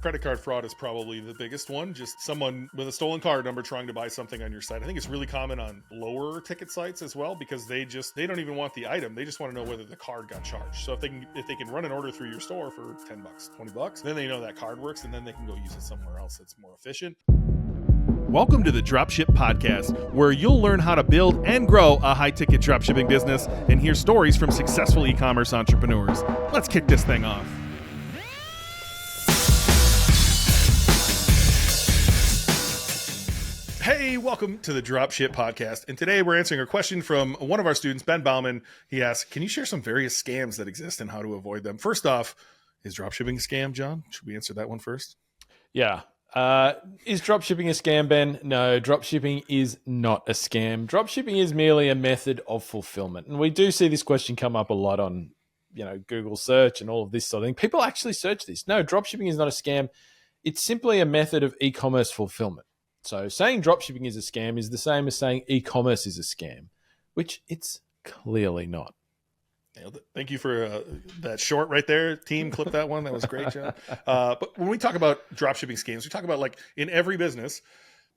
Credit card fraud is probably the biggest one. Just someone with a stolen card number trying to buy something on your site. I think it's really common on lower ticket sites as well, because they don't even want the item. They just want to know whether the card got charged. So if they can run an order through your store for $10, $20, then they know that card works, and then they can go use it somewhere else that's more efficient. Welcome to the Dropship Podcast, where you'll learn how to build and grow a high-ticket dropshipping business and hear stories from successful e-commerce entrepreneurs. Let's kick this thing off. Hey, welcome to the Dropship Podcast. And today we're answering a question from one of our students, Ben Bauman. He asked, can you share some various scams that exist and how to avoid them? First off, is dropshipping a scam, John? Should we answer that one first? Yeah. Is dropshipping a scam, Ben? No, dropshipping is not a scam. Dropshipping is merely a method of fulfillment. And we do see this question come up a lot on, Google search and all of this sort of thing. People actually search this. No, dropshipping is not a scam. It's simply a method of e-commerce fulfillment. So saying dropshipping is a scam is the same as saying e-commerce is a scam, which it's clearly not. Thank you for that short right there. Team, clip that one. That was great, John. But when we talk about dropshipping scams, we talk about, like, in every business,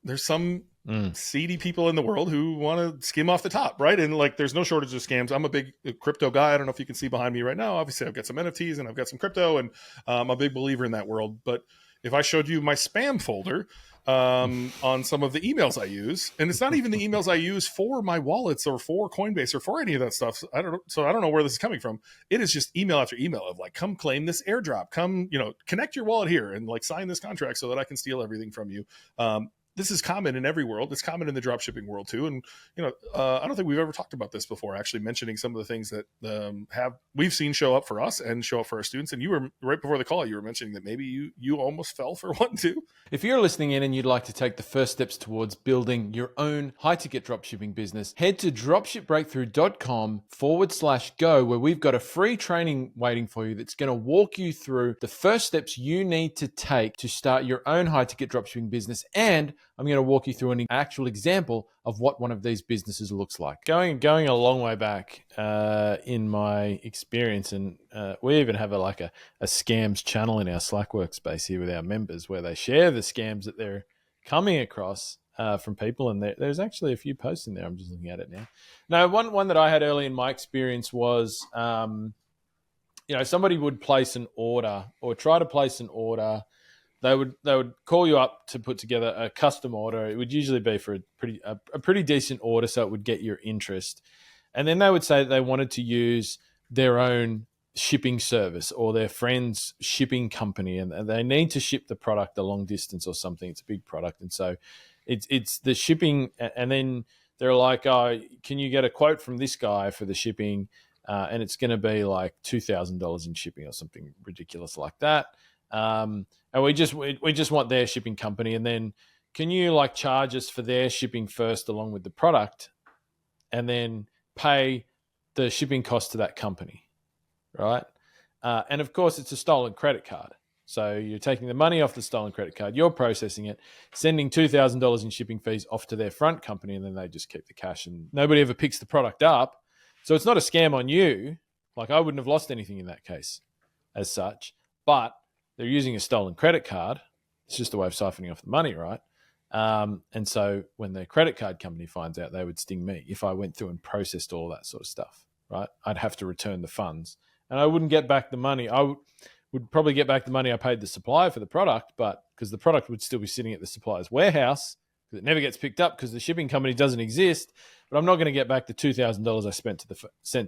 there's some seedy people in the world who want to skim off the top, right? And like, there's no shortage of scams. I'm a big crypto guy. I don't know if you can see behind me right now. Obviously, I've got some NFTs and I've got some crypto, and I'm a big believer in that world. But if I showed you my spam folder on some of the emails I use, and it's not even the emails I use for my wallets or for Coinbase or for any of that stuff. I don't know where this is coming from. It is just email after email of like, come claim this airdrop, come, connect your wallet here and like sign this contract so that I can steal everything from you. This is common in every world. It's common in the dropshipping world too. And, I don't think we've ever talked about this before, actually mentioning some of the things that we've seen show up for us and show up for our students. And you were right before the call, you were mentioning that maybe you almost fell for one too. If you're listening in and you'd like to take the first steps towards building your own high-ticket dropshipping business, head to dropshipbreakthru.com/go, where we've got a free training waiting for you that's going to walk you through the first steps you need to take to start your own high-ticket dropshipping business. And I'm going to walk you through an actual example of what one of these businesses looks like. Going a long way back in my experience, and we even have a scams channel in our Slack workspace here with our members, where they share the scams that they're coming across from people. And there's actually a few posts in there. I'm just looking at it now. No, one that I had early in my experience was, somebody would place an order or try to place an order. They would call you up to put together a custom order. It would usually be for a pretty decent order, so it would get your interest. And then they would say that they wanted to use their own shipping service or their friend's shipping company, and they need to ship the product a long distance or something. It's a big product, and so it's the shipping. And then they're like, "Oh, can you get a quote from this guy for the shipping?" And it's going to be like $2,000 in shipping or something ridiculous like that. And we just want their shipping company, and then can you charge us for their shipping first along with the product, and then pay the shipping cost to that company, right? And of course, it's a stolen credit card. So you're taking the money off the stolen credit card, you're processing it, sending $2,000 in shipping fees off to their front company, and then they just keep the cash, and nobody ever picks the product up. So it's not a scam on you. Like, I wouldn't have lost anything in that case as such, but they're using a stolen credit card. It's just a way of siphoning off the money, right? And so when the credit card company finds out, they would sting me if I went through and processed all that sort of stuff, right? I'd have to return the funds, and I wouldn't get back the money. I would probably get back the money I paid the supplier for the product, but because the product would still be sitting at the supplier's warehouse, because it never gets picked up because the shipping company doesn't exist. But I'm not going to get back the $2,000 I sent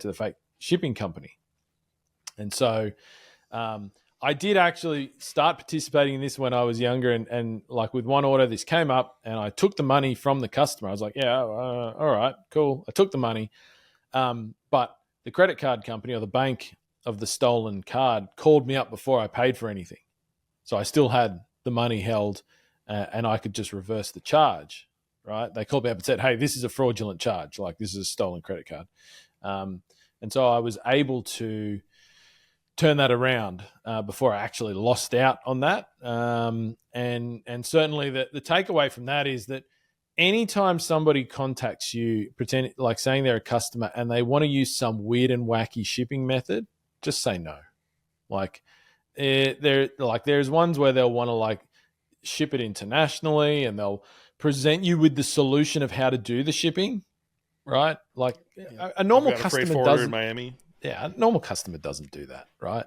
to the fake shipping company. And so I did actually start participating in this when I was younger, and like with one order, this came up and I took the money from the customer. I was like, yeah, all right, cool. I took the money. But the credit card company or the bank of the stolen card called me up before I paid for anything. So I still had the money held and I could just reverse the charge, right? They called me up and said, hey, this is a fraudulent charge. Like, this is a stolen credit card. And so I was able to turn that around before I actually lost out on that. And certainly the takeaway from that is that anytime somebody contacts you, pretend like saying they're a customer, and they want to use some weird and wacky shipping method, just say no. Like, There's ones where they'll want to like ship it internationally, and they'll present you with the solution of how to do the shipping, right? Like a normal customer doesn't. In Miami. Yeah, a normal customer doesn't do that, right?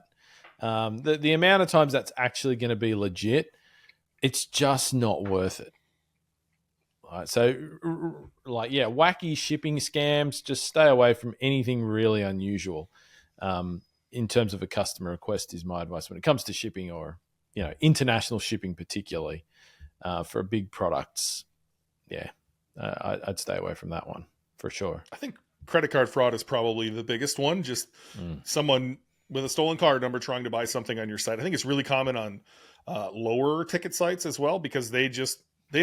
The amount of times that's actually going to be legit, it's just not worth it. Right, so, wacky shipping scams, just stay away from anything really unusual in terms of a customer request is my advice when it comes to shipping, or, international shipping particularly for big products. Yeah, I'd stay away from that one for sure. I think credit card fraud is probably the biggest one. Just someone with a stolen card number trying to buy something on your site. I think it's really common on lower ticket sites as well, because they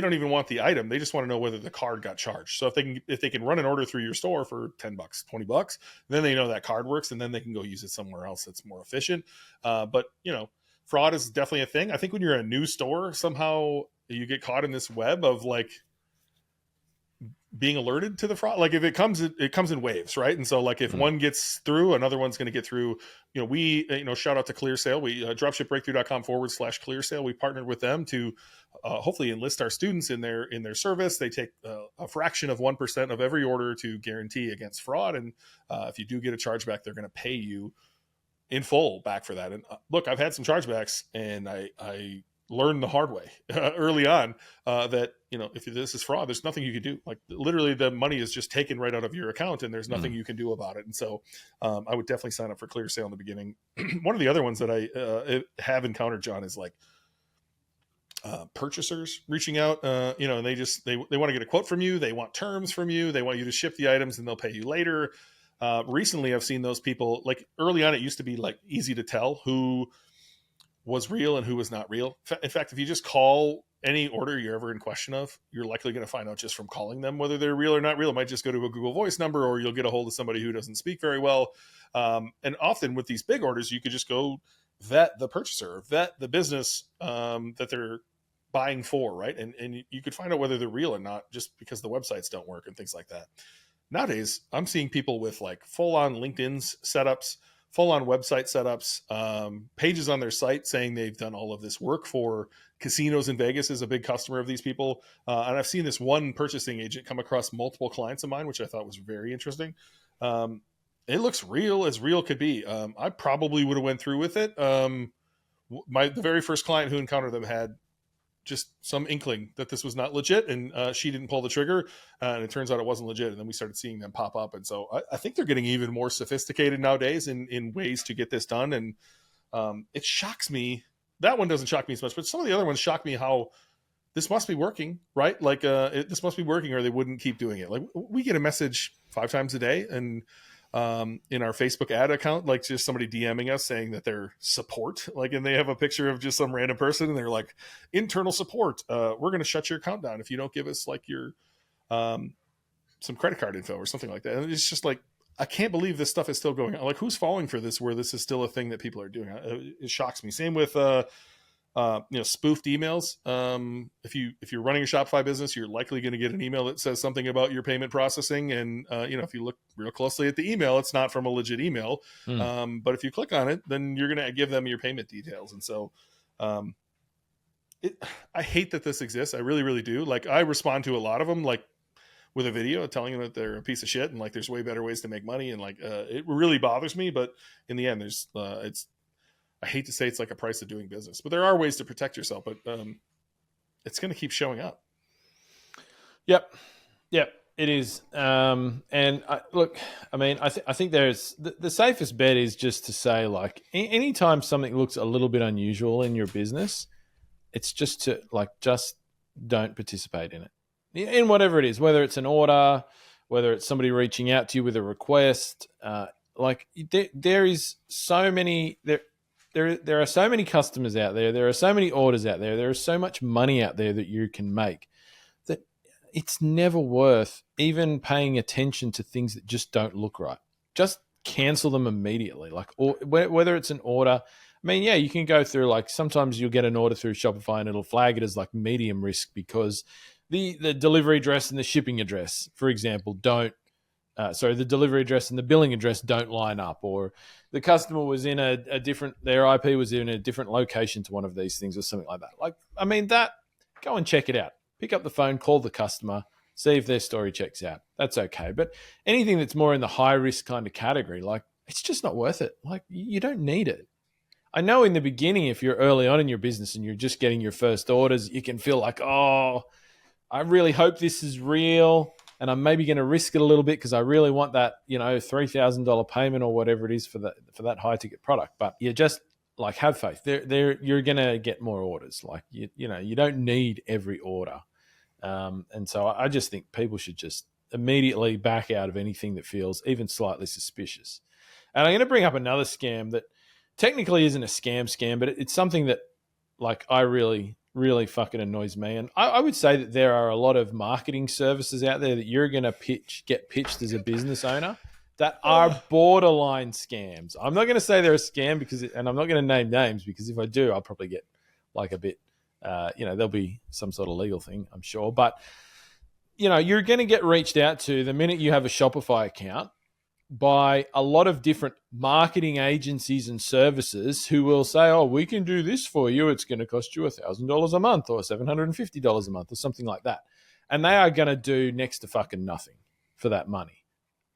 don't even want the item. They just want to know whether the card got charged. So if they can run an order through your store for $10, $20, then they know that card works, and then they can go use it somewhere else that's more efficient. But fraud is definitely a thing. I think when you're a new store, somehow you get caught in this web of like being alerted to the fraud. Like if it comes in waves, right? And so like if one gets through, another one's going to get through. Shout out to ClearSale. We dropshipbreakthru.com/ClearSale. We partnered with them to hopefully enlist our students in their service. They take a fraction of 1% of every order to guarantee against fraud. And if you do get a chargeback, they're going to pay you in full back for that. And look, I've had some chargebacks, and I learned the hard way early on that, if this is fraud, there's nothing you can do. Like literally the money is just taken right out of your account, and there's nothing you can do about it. And so I would definitely sign up for ClearSale in the beginning. One of the other ones that I have encountered, John, is like purchasers reaching out, and they want to get a quote from you. They want terms from you. They want you to ship the items, and they'll pay you later. Recently I've seen those people, like early on, it used to be like easy to tell who was real and who was not real. In fact, if you just call any order you're ever in question of, you're likely going to find out just from calling them whether they're real or not real. It might just go to a Google Voice number, or you'll get a hold of somebody who doesn't speak very well. And often with these big orders, you could just go vet the purchaser, vet the business that they're buying for, right? And you could find out whether they're real or not just because the websites don't work and things like that. Nowadays, I'm seeing people with like full-on LinkedIn setups, full-on website setups, pages on their site saying they've done all of this work for casinos in Vegas is a big customer of these people. And I've seen this one purchasing agent come across multiple clients of mine, which I thought was very interesting. It looks real as real could be. I probably would have went through with it. The very first client who encountered them had just some inkling that this was not legit, and she didn't pull the trigger, and it turns out it wasn't legit. And then we started seeing them pop up. And so I think they're getting even more sophisticated nowadays in ways to get this done. And it shocks me. That one doesn't shock me as much, but some of the other ones shock me how this must be working, right? Like this must be working, or they wouldn't keep doing it. Like we get a message 5 times a day, and in our Facebook ad account, like just somebody DMing us saying that they're support, like, and they have a picture of just some random person, and they're like, internal support. We're going to shut your account down if you don't give us like your some credit card info or something like that. And it's just like, I can't believe this stuff is still going on. Like, who's falling for this? Where this is still a thing that people are doing? It shocks me. Same with spoofed emails. If you're running a Shopify business, you're likely going to get an email that says something about your payment processing. And, if you look real closely at the email, it's not from a legit email. But if you click on it, then you're going to give them your payment details. And so, I hate that this exists. I really, really do. Like, I respond to a lot of them, like with a video telling them that they're a piece of shit. And like, there's way better ways to make money. And like, it really bothers me, but in the end, I hate to say it's like a price of doing business, but there are ways to protect yourself, but it's going to keep showing up. Yep, it is. And I think there's the safest bet is just to say, like, anytime something looks a little bit unusual in your business, it's just to just don't participate in it, in whatever it is, whether it's an order, whether it's somebody reaching out to you with a request. There is so many there. There are so many customers out there. There are so many orders out there. There is so much money out there that you can make that it's never worth even paying attention to things that just don't look right. Just cancel them immediately. Or whether it's an order. I mean, yeah, you can go through, like, sometimes you'll get an order through Shopify and it'll flag it as like medium risk because the delivery address and the shipping address, for example, don't the delivery address and the billing address don't line up, or the customer was in their IP was in a different location to one of these things or something like that. Like, I mean, go and check it out. Pick up the phone, call the customer, see if their story checks out. That's okay. But anything that's more in the high risk kind of category, like, it's just not worth it. Like, you don't need it. I know in the beginning, if you're early on in your business and you're just getting your first orders, you can feel like, oh, I really hope this is real, and I'm maybe going to risk it a little bit because I really want that, $3,000 payment or whatever it is for that high ticket product. But you just like have faith. You're going to get more orders. Like you don't need every order, and so I just think people should just immediately back out of anything that feels even slightly suspicious. And I'm going to bring up another scam that technically isn't a scam, but it's something that, like, I really, really fucking annoys me. And I would say that there are a lot of marketing services out there that you're going to get pitched as a business owner that are borderline scams. I'm not going to say they're a scam and I'm not going to name names, because if I do, I'll probably get like a bit, there'll be some sort of legal thing, I'm sure. But, you're going to get reached out to the minute you have a Shopify account by a lot of different marketing agencies and services who will say, oh, we can do this for you. It's going to cost you $1,000 a month or $750 a month or something like that. And they are going to do next to fucking nothing for that money.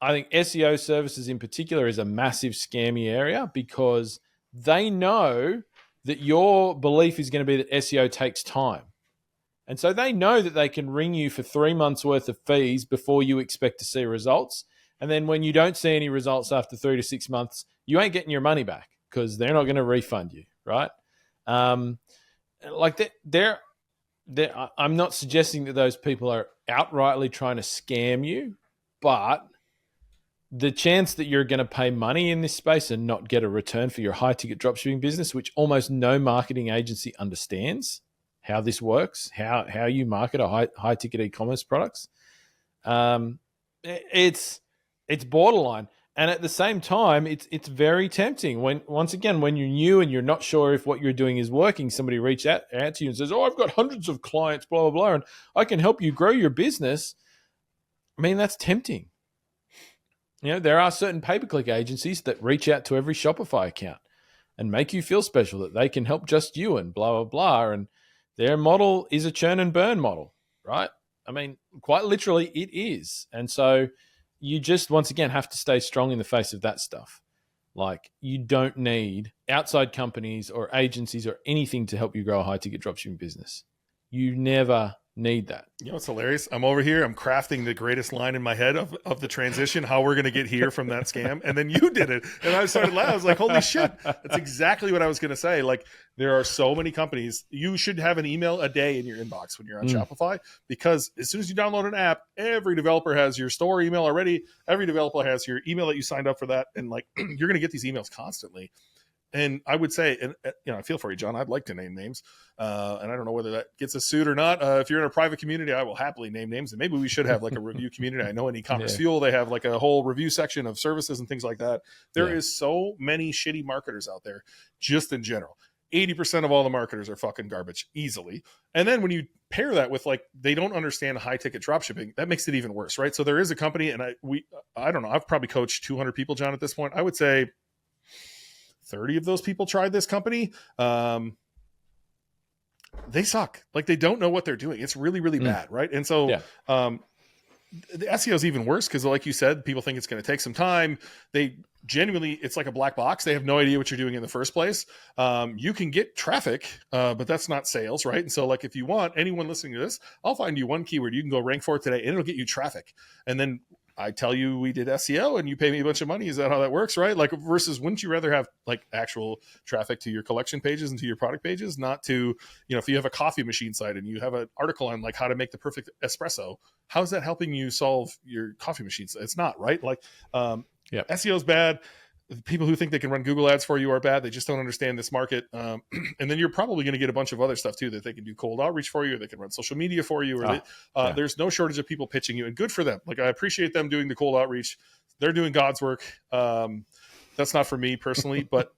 I think SEO services in particular is a massive scammy area, because they know that your belief is going to be that SEO takes time. And so they know that they can ring you for 3 months worth of fees before you expect to see results. And then when you don't see any results after 3 to 6 months, you ain't getting your money back, because they're not going to refund you, right? I'm not suggesting that those people are outrightly trying to scam you, but the chance that you're going to pay money in this space and not get a return for your high-ticket dropshipping business, which almost no marketing agency understands how this works, how you market a high-ticket e-commerce products, it's borderline. And at the same time, it's very tempting when you're new and you're not sure if what you're doing is working, somebody reaches out to you and says, oh, I've got hundreds of clients, blah, blah, blah, and I can help you grow your business. I mean, that's tempting. There are certain pay-per-click agencies that reach out to every Shopify account and make you feel special, that they can help just you and blah, blah, blah. And their model is a churn and burn model, right? I mean, quite literally it is. And so you just, once again, have to stay strong in the face of that stuff. Like, you don't need outside companies or agencies or anything to help you grow a high-ticket dropshipping business. You never need that. You know what's hilarious? I'm over here, I'm crafting the greatest line in my head of the transition, how we're going to get here from that scam. And then you did it. And I started laughing. I was like, holy shit. That's exactly what I was going to say. Like, there are so many companies. You should have an email a day in your inbox when you're on Shopify, because as soon as you download an app, every developer has your store email already. Every developer has your email that you signed up for that. And like, you're going to get these emails constantly. And I would say, and I feel for you, John, I'd like to name names. And I don't know whether that gets us sued or not. If you're in a private community, I will happily name names. And maybe we should have like a review community. I know in e-commerce fuel, they have like a whole review section of services and things like that. There is so many shitty marketers out there, just in general. 80% of all the marketers are fucking garbage easily. And then when you pair that with, like, they don't understand high ticket dropshipping, that makes it even worse, right? So there is a company, and I don't know, I've probably coached 200 people, John, at this point. I would say 30 of those people tried this company. They suck. Like, they don't know what they're doing. It's really, really bad, right? And so the SEO is even worse, because, like you said, people think it's going to take some time. They genuinely, it's like a black box. They have no idea what you're doing in the first place. You can get traffic, but that's not sales, right? And so, like, if you want anyone listening to this, I'll find you one keyword you can go rank for today, and it'll get you traffic. And then I tell you we did SEO and you pay me a bunch of money. Is that how that works, right? Like, versus, wouldn't you rather have like actual traffic to your collection pages and to your product pages, not to, if you have a coffee machine site and you have an article on like how to make the perfect espresso, how is that helping you solve your coffee machines? It's not, right? Like, SEO is bad. The people who think they can run Google ads for you are bad. They just don't understand this market. And then you're probably going to get a bunch of other stuff too, that they can do cold outreach for you, or they can run social media for you, or there's no shortage of people pitching you, and good for them. Like, I appreciate them doing the cold outreach. They're doing God's work. That's not for me personally, but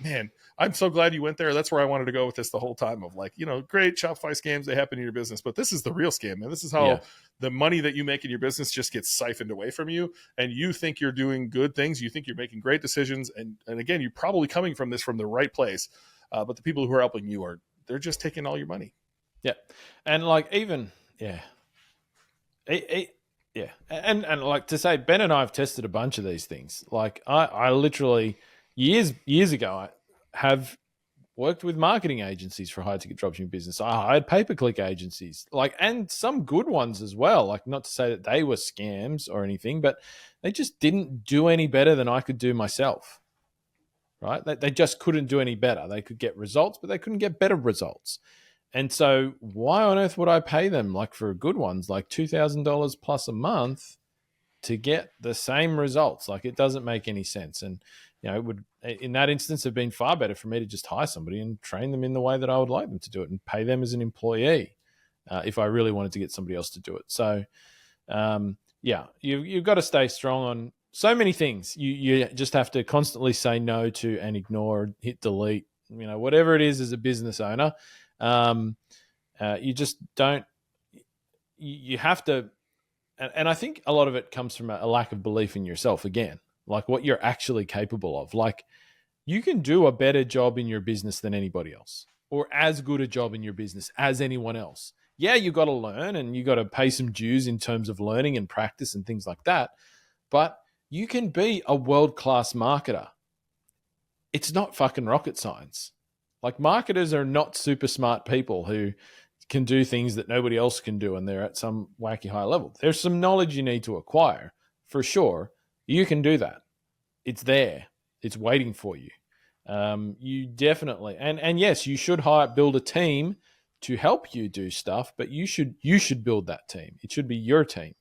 man, I'm so glad you went there. That's where I wanted to go with this the whole time of like, great Shopify scams, they happen in your business, but this is the real scam, man. This is how the money that you make in your business just gets siphoned away from you. And you think you're doing good things. You think you're making great decisions. And again, you're probably coming from this from the right place. But the people who are helping you they're just taking all your money. Yeah. And like even, yeah. And like to say, Ben and I have tested a bunch of these things. Like I literally years ago, I have worked with marketing agencies for high ticket dropshipping business. I hired pay-per-click agencies, and some good ones as well. Like, not to say that they were scams or anything, but they just didn't do any better than I could do myself. Right? They just couldn't do any better. They could get results, but they couldn't get better results. And so why on earth would I pay them, like for good ones, like $2,000 plus a month to get the same results? Like, it doesn't make any sense. And, it would, in that instance, have been far better for me to just hire somebody and train them in the way that I would like them to do it and pay them as an employee if I really wanted to get somebody else to do it. So, you've got to stay strong on so many things. You just have to constantly say no to and ignore, hit delete, whatever it is as a business owner. You just don't, you have to, and I think a lot of it comes from a lack of belief in yourself again, like what you're actually capable of. Like, you can do a better job in your business than anybody else, or as good a job in your business as anyone else. Yeah, you got to learn and you got to pay some dues in terms of learning and practice and things like that. But you can be a world-class marketer. It's not fucking rocket science. Like, marketers are not super smart people who can do things that nobody else can do and they're at some wacky high level. There's some knowledge you need to acquire, for sure. You can do that. It's there. It's waiting for you. You definitely, and yes, you should build a team to help you do stuff, but you should build that team. It should be your team,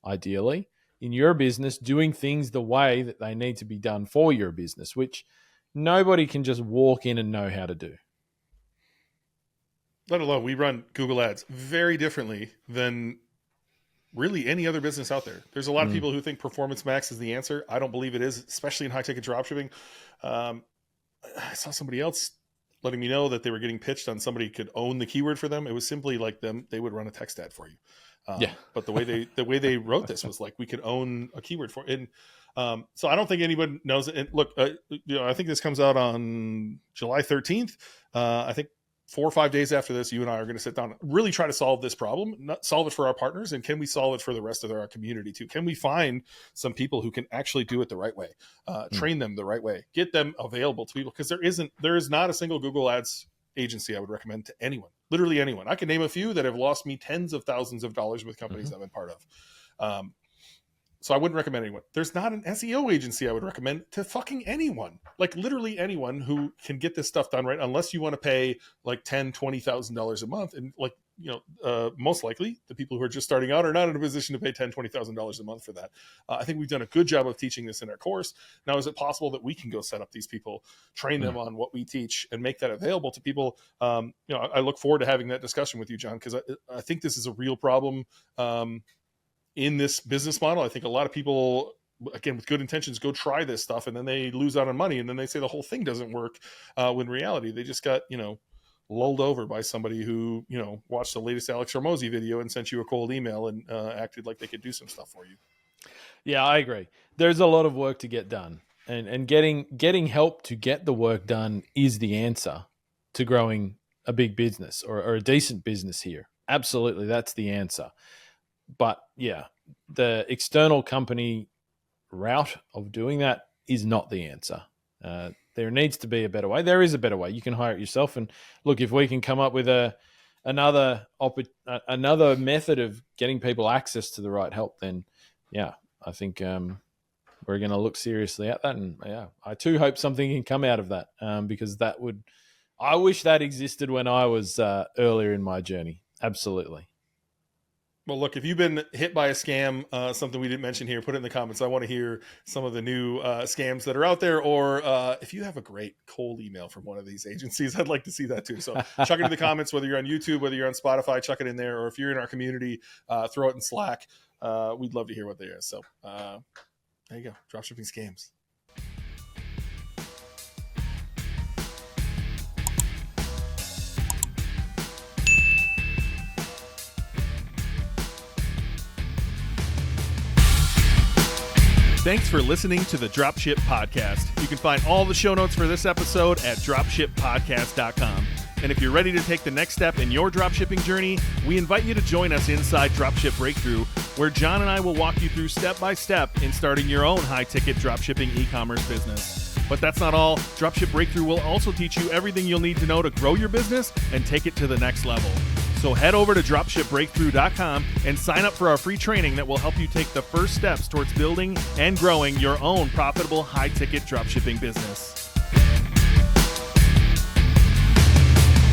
ideally, in your business, doing things the way that they need to be done for your business, which nobody can just walk in and know how to do. Let alone, we run Google Ads very differently than really any other business out there. There's a lot of people who think Performance Max is the answer. I don't believe it is, especially in high ticket dropshipping. I saw somebody else letting me know that they were getting pitched on somebody could own the keyword for them. It was simply like they would run a text ad for you. But the way they wrote this was like, we could own a keyword for it. And so I don't think anyone knows it. And look, I think this comes out on July 13th. I think 4 or 5 days after this, you and I are going to sit down, really try to solve this problem, not solve it for our partners. And can we solve it for the rest of our community too? Can we find some people who can actually do it the right way, train them the right way, get them available to people? Because there is not a single Google Ads agency I would recommend to anyone, literally anyone. I can name a few that have lost me tens of thousands of dollars with companies I've been part of. So I wouldn't recommend anyone. There's not an SEO agency I would recommend to fucking anyone, like literally anyone who can get this stuff done right, unless you want to pay like $10,000, $20,000 a month. And like, most likely the people who are just starting out are not in a position to pay $10,000, $20,000 a month for that. I think we've done a good job of teaching this in our course. Now, is it possible that we can go set up these people, train them on what we teach, and make that available to people? I look forward to having that discussion with you, John, because I think this is a real problem in this business model. I think a lot of people, again, with good intentions, go try this stuff, and then they lose out on money, and then they say the whole thing doesn't work, when in reality they just got lulled over by somebody who watched the latest Alex Hormozy video and sent you a cold email and acted like they could do some stuff for you. Yeah, I agree. There's a lot of work to get done, and getting help to get the work done is the answer to growing a big business or a decent business here. Absolutely, that's the answer. But yeah, the external company route of doing that is not the answer. There needs to be a better way. There is a better way. You can hire it yourself. And look, if we can come up with another method of getting people access to the right help, then yeah, I think we're going to look seriously at that. And yeah, I too hope something can come out of that, because I wish that existed when I was earlier in my journey. Absolutely. Well, look, if you've been hit by a scam, something we didn't mention here, put it in the comments. I want to hear some of the new scams that are out there, or if you have a great cold email from one of these agencies, I'd like to see that too. So chuck it in the comments, whether you're on YouTube, whether you're on Spotify, chuck it in there, or if you're in our community, throw it in Slack. We'd love to hear what there is. So there you go, Dropshipping Scams. Thanks for listening to the Dropship Podcast. You can find all the show notes for this episode at dropshippodcast.com. And if you're ready to take the next step in your dropshipping journey, we invite you to join us inside Dropship Breakthru, where John and I will walk you through step by step in starting your own high-ticket dropshipping e-commerce business. But that's not all. Dropship Breakthru will also teach you everything you'll need to know to grow your business and take it to the next level. So head over to dropshipbreakthru.com and sign up for our free training that will help you take the first steps towards building and growing your own profitable high-ticket dropshipping business.